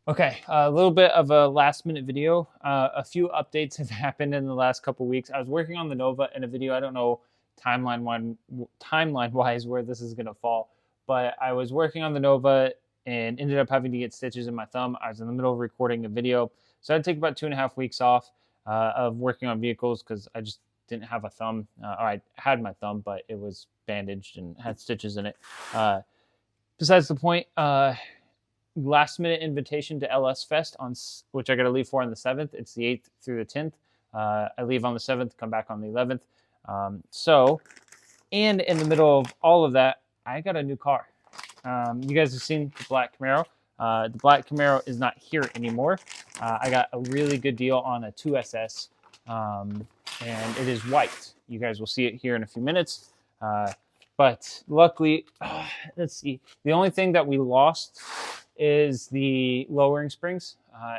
Okay, a little bit of a last minute video. A few updates have happened in the last couple weeks. I was working on the Nova in a video. I don't know timeline wise where this is gonna fall, but I was working on the Nova and ended up having to get stitches in my thumb. I was in the middle of recording a video, so I had to take about 2.5 weeks off of working on vehicles because I just didn't have a thumb. Or I had my thumb, but it was bandaged and had stitches in it. Besides the point. Last minute invitation to LS Fest on which I got to leave for on the 7th. It's the 8th through the 10th. I leave on the 7th, come back on the 11th. And in the middle of all of that, I got a new car. You guys have seen the black Camaro. The black Camaro is not here anymore. I got a really good deal on a 2SS, and it is white. You guys will see it here in a few minutes. But luckily, let's see. The only thing that we lost is the lowering springs.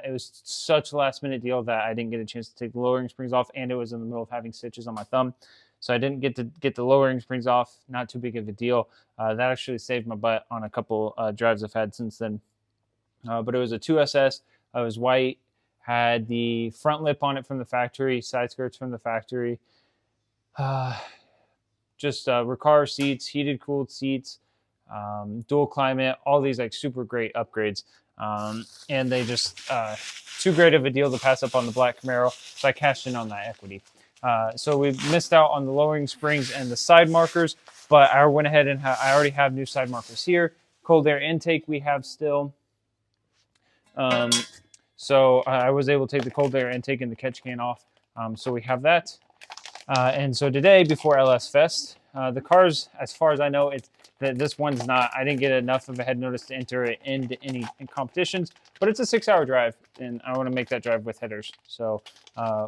It was such a last minute deal that I didn't get a chance to take the lowering springs off, and it was in the middle of having stitches on my thumb. So I didn't get to get the lowering springs off. Not too big of a deal. That actually saved my butt on a couple drives I've had since then. But it was a 2SS. It was white. Had the front lip on it from the factory, side skirts from the factory. Just Recaro seats, heated, cooled seats, dual climate, all these like super great upgrades. And they just too great of a deal to pass up on the black Camaro, so I cashed in on that equity. So we missed out on the lowering springs and the side markers, but I went ahead and I already have new side markers here. Cold air intake we have still. So I was able to take the cold air intake and the catch can off. So we have that. And so today, before LS Fest, the cars, as far as I know, this one's not. I didn't get enough of a head notice to enter it into any competitions, but it's a 6-hour drive, and I want to make that drive with headers. So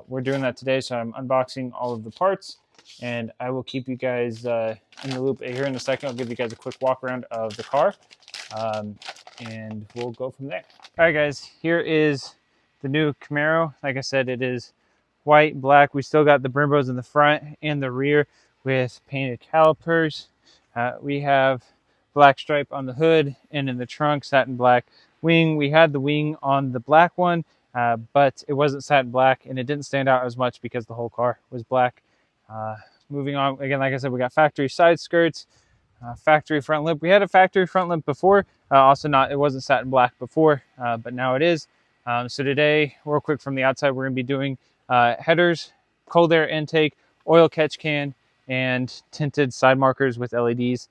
we're doing that today. So I'm unboxing all of the parts, and I will keep you guys in the loop here in a second. I'll give you guys a quick walk around of the car, and we'll go from there. All right, guys, here is the new Camaro. Like I said, it is white, black. We still got the Brimbos in the front and the rear with painted calipers. We have black stripe on the hood and in the trunk, satin black wing. We had the wing on the black one, but it wasn't satin black and it didn't stand out as much because the whole car was black. Moving on, again, like I said, we got factory side skirts, factory front lip. We had a factory front lip before, it wasn't satin black before, but now it is. So today, real quick from the outside, we're gonna be doing headers, cold air intake, oil catch can, and tinted side markers with LEDs.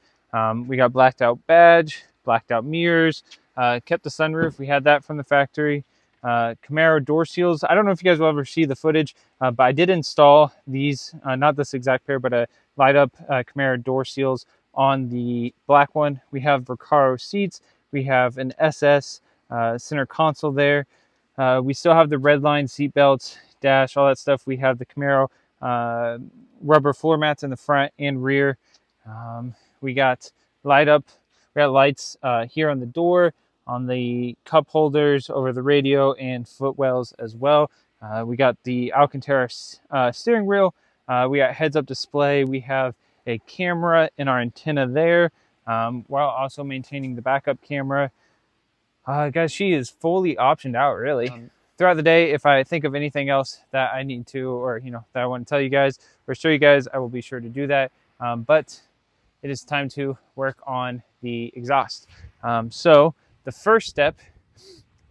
We got blacked out badge, blacked out mirrors, kept the sunroof. We had that from the factory. Camaro door seals. I don't know if you guys will ever see the footage, but I did install these, not this exact pair, but a light up Camaro door seals on the black one. We have Recaro seats. We have an SS center console there. We still have the red line seat belts, dash, all that stuff. We have the Camaro rubber floor mats in the front and rear. We got lights here on the door, on the cup holders, over the radio, and footwells as well. We got the Alcantara steering wheel. We got heads up display. We have a camera in our antenna there, while also maintaining the backup camera. Guys, she is fully optioned out, really. Throughout the day, if I think of anything else that I need to, or that I want to tell you guys or show you guys, I will be sure to do that. But it is time to work on the exhaust. So the first step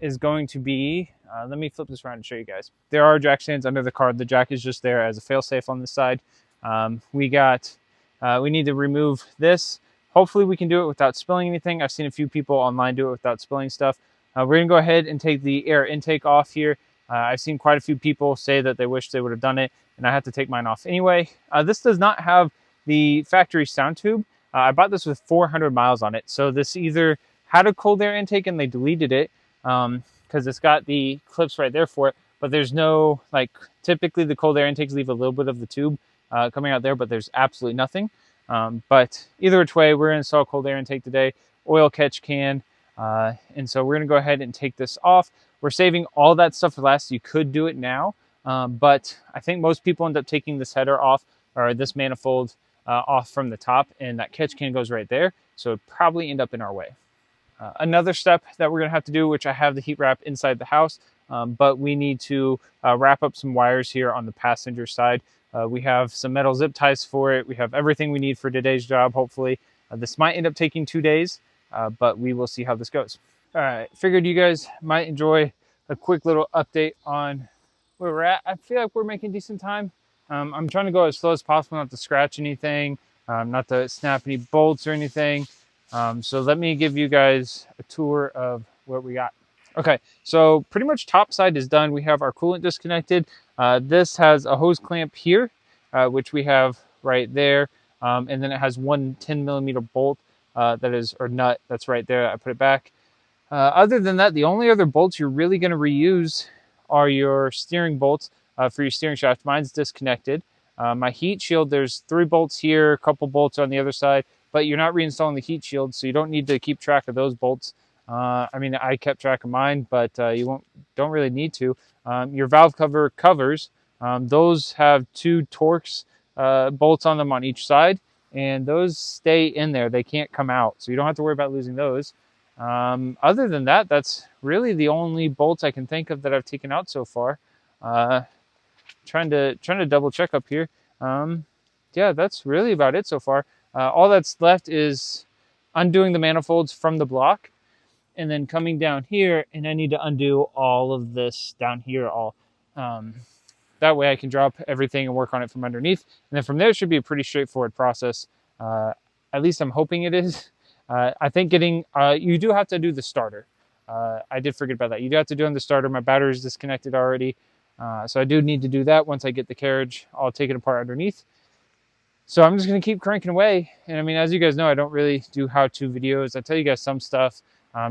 is going to be, let me flip this around and show you guys. There are jack stands under the car. The jack is just there as a fail-safe on the side. We need to remove this. Hopefully we can do it without spilling anything. I've seen a few people online do it without spilling stuff. We're gonna go ahead and take the air intake off here. I've seen quite a few people say that they wish they would have done it, and I have to take mine off anyway. This does not have the factory sound tube. I bought this with 400 miles on it. So this either had a cold air intake and they deleted it because it's got the clips right there for it, but there's no, typically the cold air intakes leave a little bit of the tube coming out there, but there's absolutely nothing. But either which way, we're gonna install cold air intake today, oil catch can, and so we're gonna go ahead and take this off. We're saving all that stuff for last. You could do it now, but I think most people end up taking this header off, or this manifold off from the top, and that catch can goes right there. So it'd probably end up in our way. Another step that we're going to have to do, which I have the heat wrap inside the house, but we need to wrap up some wires here on the passenger side. We have some metal zip ties for it. We have everything we need for today's job, hopefully. This might end up taking 2 days, but we will see how this goes. All right, figured you guys might enjoy a quick little update on where we're at. I feel like we're making decent time. I'm trying to go as slow as possible, not to scratch anything, not to snap any bolts or anything. So let me give you guys a tour of what we got. Okay, so pretty much top side is done. We have our coolant disconnected. This has a hose clamp here, which we have right there. And then it has one 10mm bolt that is, or nut, that's right there. I put it back. Other than that, the only other bolts you're really going to reuse are your steering bolts for your steering shaft. Mine's disconnected. My heat shield, there's 3 bolts here, a couple bolts on the other side, but you're not reinstalling the heat shield, so you don't need to keep track of those bolts. I mean, I kept track of mine, but you don't really need to. Your valve cover covers, those have 2 Torx bolts on them on each side, and those stay in there. They can't come out, so you don't have to worry about losing those. Other than that, that's really the only bolts I can think of that I've taken out so far. Trying to double check up here. Yeah, that's really about it so far. All that's left is undoing the manifolds from the block and then coming down here, and I need to undo all of this down here all. That way I can drop everything and work on it from underneath. And then from there, it should be a pretty straightforward process. At least I'm hoping it is. I think you do have to do the starter. I did forget about that. You do have to do on the starter. My battery is disconnected already. So I do need to do that once I get the carriage. I'll take it apart underneath. So I'm just going to keep cranking away. And I mean, as you guys know, I don't really do how-to videos. I tell you guys some stuff,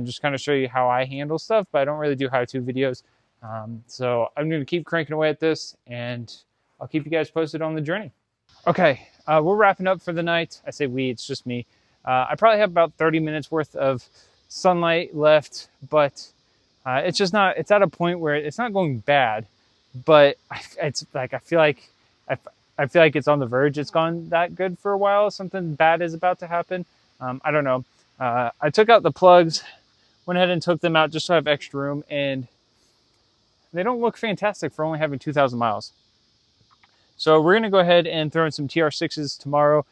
just kind of show you how I handle stuff, but I don't really do how-to videos. So I'm going to keep cranking away at this, and I'll keep you guys posted on the journey. Okay, we're wrapping up for the night. I say we, it's just me. I probably have about 30 minutes worth of sunlight left, but it's just not, it's at a point where it's not going bad, but it's like, I feel like it's on the verge. It's gone that good for a while. Something bad is about to happen. I don't know. I took out the plugs, went ahead and took them out just so I have extra room, and they don't look fantastic for only having 2,000 miles. So we're going to go ahead and throw in some TR6s tomorrow.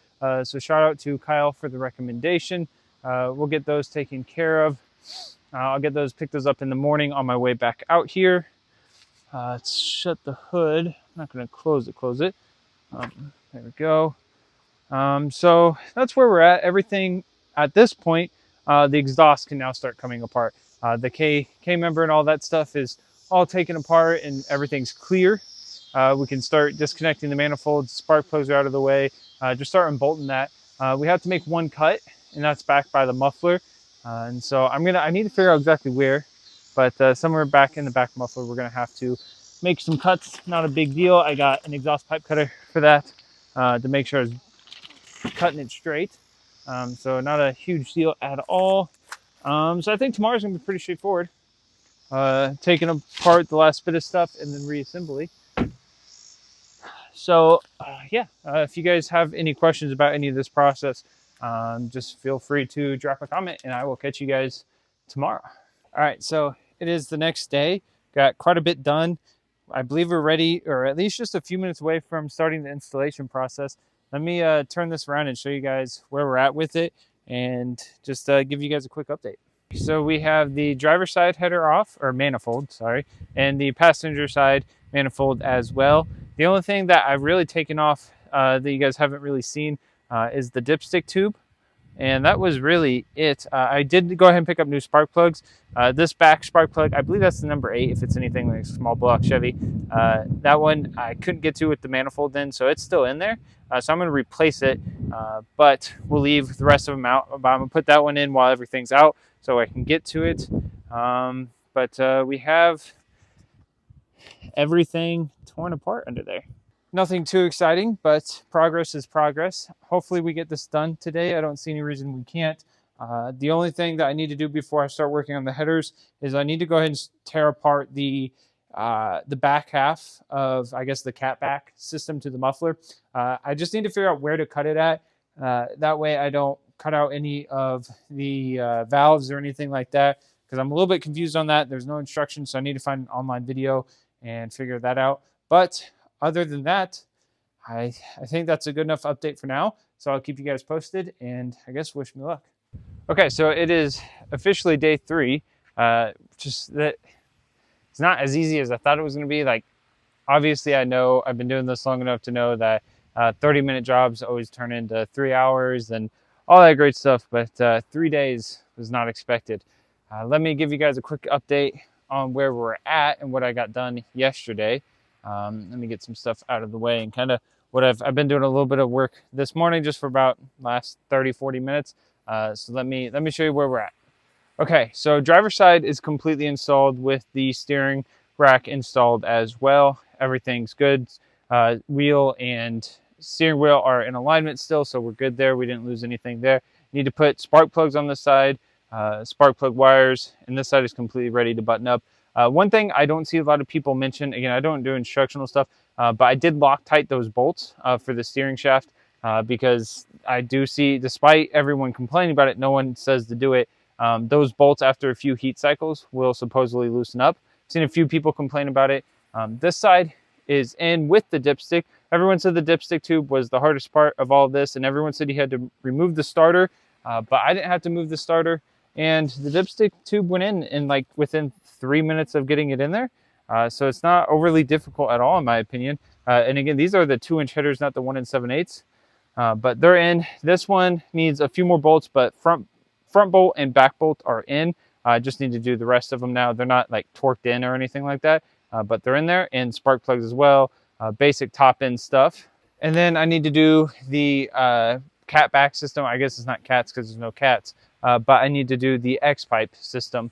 So shout out to Kyle for the recommendation. We'll get those taken care of. I'll pick those up in the morning on my way back out here. Let's shut the hood. I'm not going to close it. There we go. So that's where we're at. Everything at this point, the exhaust can now start coming apart. The K member and all that stuff is all taken apart and everything's clear. We can start disconnecting the manifolds. Spark plugs are out of the way. Just start unbolting that. We have to make one cut, and that's back by the muffler. And so I need to figure out exactly where, but somewhere back in the back muffler, we're gonna have to make some cuts. Not a big deal. I got an exhaust pipe cutter for that to make sure I was cutting it straight. So not a huge deal at all. So I think tomorrow's gonna be pretty straightforward. Taking apart the last bit of stuff and then reassembly. So yeah, if you guys have any questions about any of this process, just feel free to drop a comment and I will catch you guys tomorrow. All right, so it is the next day. Got quite a bit done. I believe we're ready, or at least just a few minutes away from starting the installation process. Let me turn this around and show you guys where we're at with it and just give you guys a quick update. So we have the driver's side header off, or manifold, sorry, and the passenger side manifold as well. The only thing that I've really taken off that you guys haven't really seen is the dipstick tube. And that was really it. I did go ahead and pick up new spark plugs. This back spark plug, I believe that's the number 8 if it's anything like a small block Chevy. That one I couldn't get to with the manifold then, so it's still in there. So I'm going to replace it, but we'll leave the rest of them out. I'm going to put that one in while everything's out so I can get to it. But we have everything torn apart under there. Nothing too exciting, but progress is progress. Hopefully we get this done today. I don't see any reason we can't. The only thing that I need to do before I start working on the headers is I need to go ahead and tear apart the back half of, I guess, the cat back system to the muffler. I just need to figure out where to cut it at. That way I don't cut out any of the valves or anything like that, because I'm a little bit confused on that. There's no instructions, so I need to find an online video and figure that out. But other than that, I think that's a good enough update for now. So I'll keep you guys posted, and I guess wish me luck. Okay, so it is officially day 3. Just that it's not as easy as I thought it was going to be. Like, obviously, I know I've been doing this long enough to know that 30-minute jobs always turn into 3 hours and all that great stuff, but 3 days was not expected. Let me give you guys a quick update on where we're at and what I got done yesterday. Let me get some stuff out of the way and kind of what I've been doing a little bit of work this morning just for about last 30-40 minutes. So let me show you where we're at. Okay, so driver's side is completely installed with the steering rack installed as well. Everything's good. Wheel and steering wheel are in alignment still, so we're good there. We didn't lose anything there. Need to put spark plugs on this side, spark plug wires, and this side is completely ready to button up. One thing I don't see a lot of people mention, again, I don't do instructional stuff, but I did Loctite those bolts for the steering shaft because I do see, despite everyone complaining about it, no one says to do it. Those bolts, after a few heat cycles, will supposedly loosen up. I've seen a few people complain about it. This side is in with the dipstick. Everyone said the dipstick tube was the hardest part of all of this, and everyone said you had to remove the starter, but I didn't have to move the starter, and the dipstick tube went in like within 3 minutes of getting it in there. So it's not overly difficult at all, in my opinion. And again, these are the 2-inch headers, not the 1 7/8. But they're in. This one needs a few more bolts, but front bolt and back bolt are in. I just need to do the rest of them now. They're not like torqued in or anything like that, but they're in there, and spark plugs as well, basic top end stuff. And then I need to do the cat back system. I guess it's not cats because there's no cats, but I need to do the X pipe system,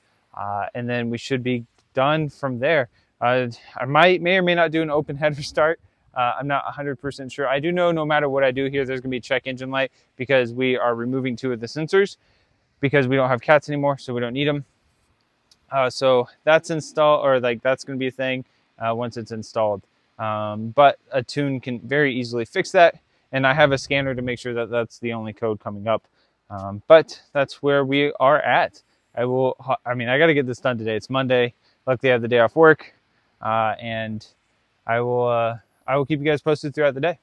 and then we should be done from there. I may or may not do an open header start. I'm not 100% sure. I do know no matter what I do here, there's going to be check engine light because we are removing 2 of the sensors because we don't have cats anymore, so we don't need them. So that's installed, or like that's going to be a thing once it's installed. But a tune can very easily fix that, and I have a scanner to make sure that that's the only code coming up. But that's where we are at. I got to get this done today. It's Monday. Luckily, I have the day off work, and I will keep you guys posted throughout the day.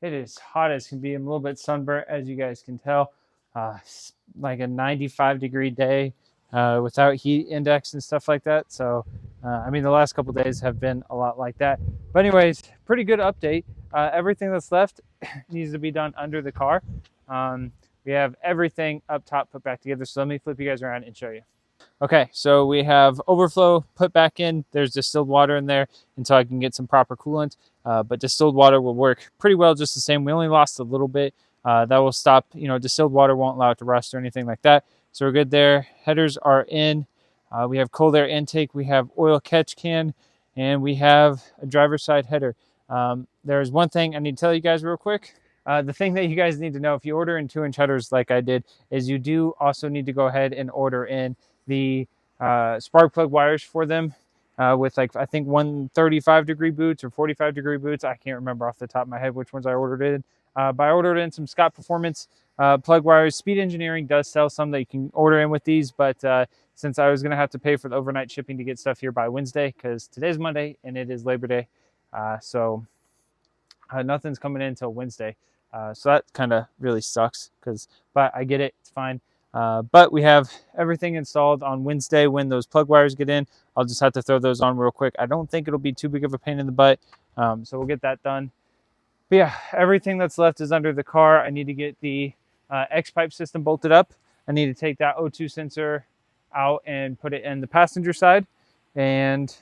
It is hot as can be. I'm a little bit sunburnt, as you guys can tell. Like a 95-degree day without heat index and stuff like that. So, the last couple days have been a lot like that. But anyways, pretty good update. Everything that's left needs to be done under the car. We have everything up top put back together. So let me flip you guys around and show you. Okay, so we have overflow put back in. There's distilled water in there until I can get some proper coolant. But distilled water will work pretty well just the same. We only lost a little bit. That will stop, distilled water won't allow it to rust or anything like that. So we're good there. Headers are in. We have cold air intake. We have oil catch can. And we have a driver's side header. There's one thing I need to tell you guys real quick. The thing that you guys need to know, if you order in 2-inch headers like I did, is you do also need to go ahead and order in the spark plug wires for them with like, I think 135-degree boots or 45-degree boots. I can't remember off the top of my head which ones I ordered in. But I ordered in some Scott Performance plug wires. Speed Engineering does sell some that you can order in with these, but since I was going to have to pay for the overnight shipping to get stuff here by Wednesday, because today's Monday and it is Labor Day, so nothing's coming in until Wednesday. So that kind of really sucks, but I get it, it's fine. But we have everything installed on Wednesday when those plug wires get in. I'll just have to throw those on real quick. I don't think it'll be too big of a pain in the butt, so we'll get that done. But yeah, everything that's left is under the car. I need to get the X-pipe system bolted up. I need to take that O2 sensor out and put it in the passenger side, and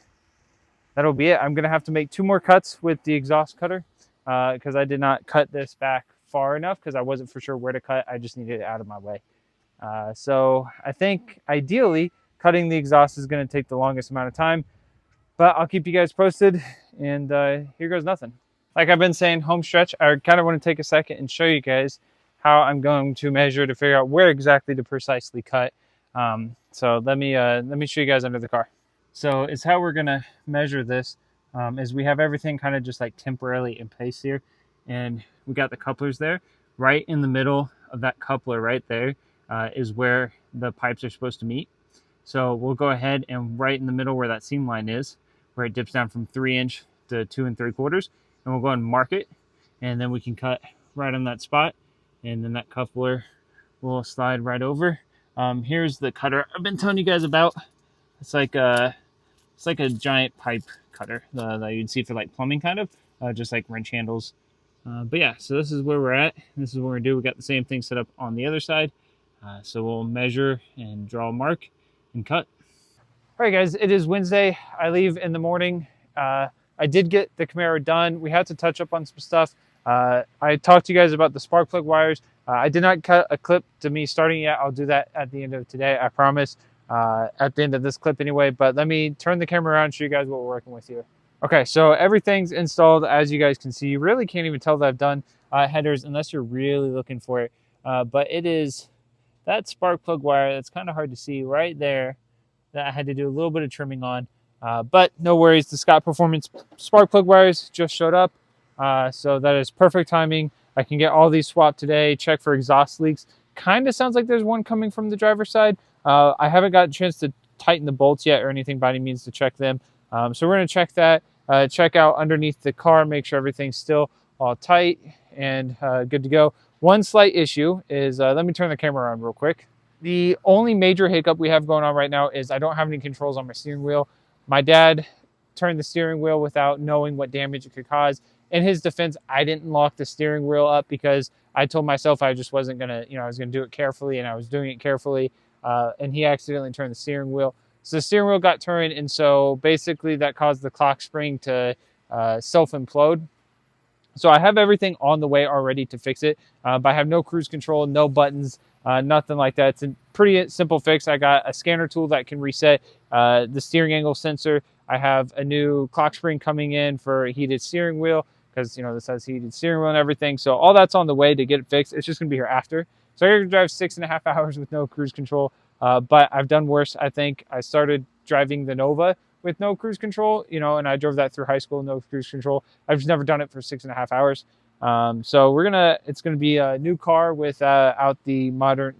that'll be it. I'm going to have to make 2 more cuts with the exhaust cutter because I did not cut this back far enough because I wasn't for sure where to cut. I just needed it out of my way. So I think ideally cutting the exhaust is going to take the longest amount of time, but I'll keep you guys posted, and here goes nothing. Like I've been saying, home stretch, I kind of want to take a second and show you guys how I'm going to measure to figure out where exactly to precisely cut. So let me show you guys under the car. So it's how we're going to measure this is we have everything kind of just like temporarily in place here, and we got the couplers there right in the middle of that coupler right there is where the pipes are supposed to meet. So we'll go ahead and right in the middle where that seam line is, where it dips down from 3" to 2 3/4, and we'll go ahead and mark it, and then we can cut right on that spot, and then that coupler will slide right over. Here's the cutter I've been telling you guys about. It's like a giant pipe cutter that you'd see for like plumbing, kind of, just like wrench handles. But yeah, so this is where we're at. This is what we're gonna do. We got the same thing set up on the other side. So we'll measure and draw a mark and cut. All right, guys, it is Wednesday. I leave in the morning. I did get the Camaro done. We had to touch up on some stuff. I talked to you guys about the spark plug wires. I did not cut a clip to me starting yet. I'll do that at the end of today, I promise. At the end of this clip anyway, but let me turn the camera around and show you guys what we're working with here. Okay, so everything's installed. As you guys can see, you really can't even tell that I've done headers unless you're really looking for it. But it is that spark plug wire that's kind of hard to see right there that I had to do a little bit of trimming on. But no worries, the Scott Performance spark plug wires just showed up. So that is perfect timing. I can get all these swapped today, check for exhaust leaks. Kind of sounds like there's one coming from the driver's side. I haven't got a chance to tighten the bolts yet or anything by any means to check them. So we're going to check that, check out underneath the car, make sure everything's still all tight and good to go. One slight issue is, let me turn the camera on real quick. The only major hiccup we have going on right now is I don't have any controls on my steering wheel. My dad turned the steering wheel without knowing what damage it could cause. In his defense, I didn't lock the steering wheel up because I told myself I just wasn't going to, I was going to do it carefully, and I was doing it carefully. And he accidentally turned the steering wheel. So the steering wheel got turned, and so basically that caused the clock spring to self-implode. So I have everything on the way already to fix it, but I have no cruise control, no buttons, nothing like that. It's a pretty simple fix. I got a scanner tool that can reset the steering angle sensor. I have a new clock spring coming in for a heated steering wheel because, this has heated steering wheel and everything. So all that's on the way to get it fixed. It's just going to be here after. So I got to drive 6.5 hours with no cruise control, but I've done worse, I think. I started driving the Nova with no cruise control, and I drove that through high school, no cruise control. I've just never done it for 6.5 hours. So it's going to be a new car without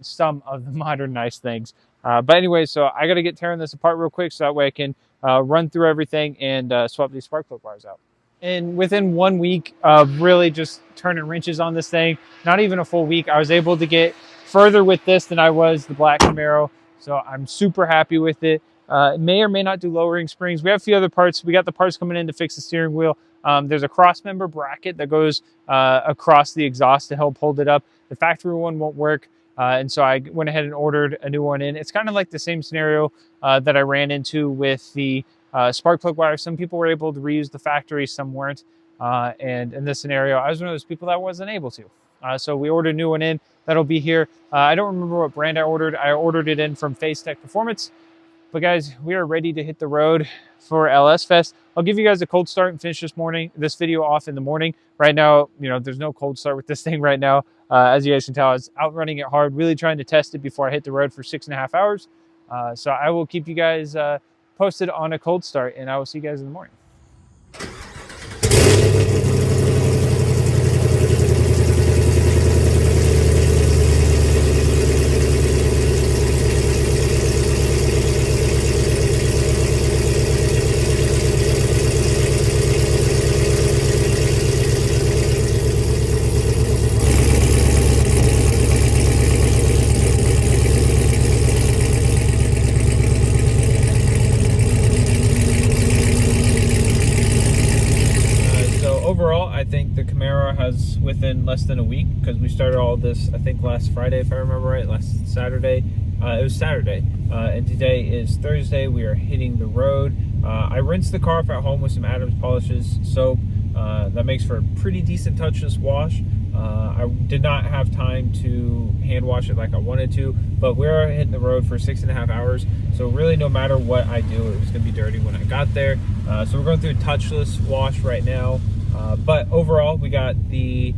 some of the modern nice things. But anyway, so I got to get tearing this apart real quick so that way I can run through everything and swap these spark plug wires out. And within 1 week of really just turning wrenches on this thing, not even a full week, I was able to get further with this than I was the black Camaro. So I'm super happy with it. It may or may not do lowering springs. We have a few other parts. We got the parts coming in to fix the steering wheel. There's a cross member bracket that goes across the exhaust to help hold it up. The factory one won't work. And so I went ahead and ordered a new one in. It's kind of like the same scenario that I ran into with the spark plug wire. Some people were able to reuse the factory, some weren't. And in this scenario, I was one of those people that wasn't able to. So we ordered a new one in. That'll be here. I don't remember what brand I ordered. I ordered it in from Face Tech Performance. But guys, we are ready to hit the road for LS Fest. I'll give you guys a cold start and finish this video off in the morning. Right now, there's no cold start with this thing right now. As you guys can tell, I was out running it hard, really trying to test it before I hit the road for 6.5 hours. So I will keep you guys posted on a cold start, and I will see you guys in the morning. Overall, I think the Camaro has within less than a week, because we started all this, I think, last Friday, if I remember right, last Saturday. It was Saturday, and today is Thursday. We are hitting the road. I rinsed the car off at home with some Adams Polishes soap. That makes for a pretty decent touchless wash. I did not have time to hand wash it like I wanted to, but we're hitting the road for 6.5 hours. So really, no matter what I do, it was going to be dirty when I got there. So we're going through a touchless wash right now. But overall, we got the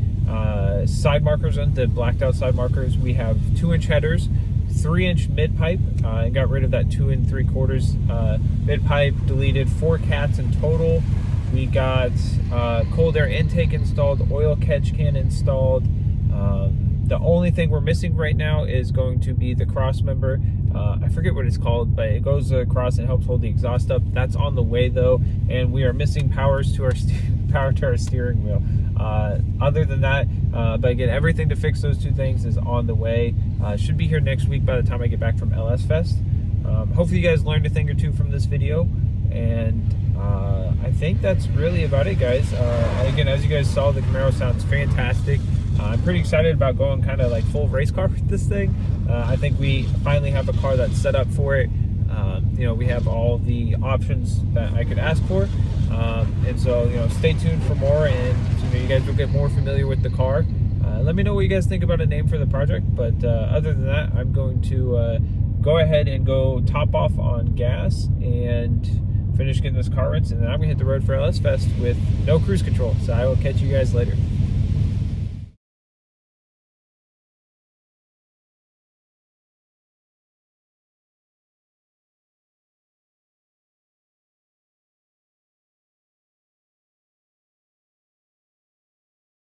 side markers on, the blacked out side markers. We have 2-inch headers, 3-inch mid pipe, and got rid of that 2 3/4 mid pipe, deleted 4 cats in total. We got cold air intake installed, oil catch can installed, The only thing we're missing right now is going to be the cross member. I forget what it's called, but it goes across and helps hold the exhaust up. That's on the way though, and we are missing power to our steering wheel. Other than that, but again, everything to fix those two things is on the way. Should be here next week by the time I get back from LS Fest. Hopefully you guys learned a thing or two from this video, and I think that's really about it, guys. Again, as you guys saw, the Camaro sounds fantastic. I'm pretty excited about going kind of like full race car with this thing. I think we finally have a car that's set up for it. You know, we have all the options that I could ask for. And so, you know, stay tuned for more, and you know, you guys will get more familiar with the car. Let me know what you guys think about a name for the project. But other than that, I'm going to go ahead and go top off on gas and finish getting this car rinsed, and then I'm gonna hit the road for LS Fest with no cruise control. So I will catch you guys later.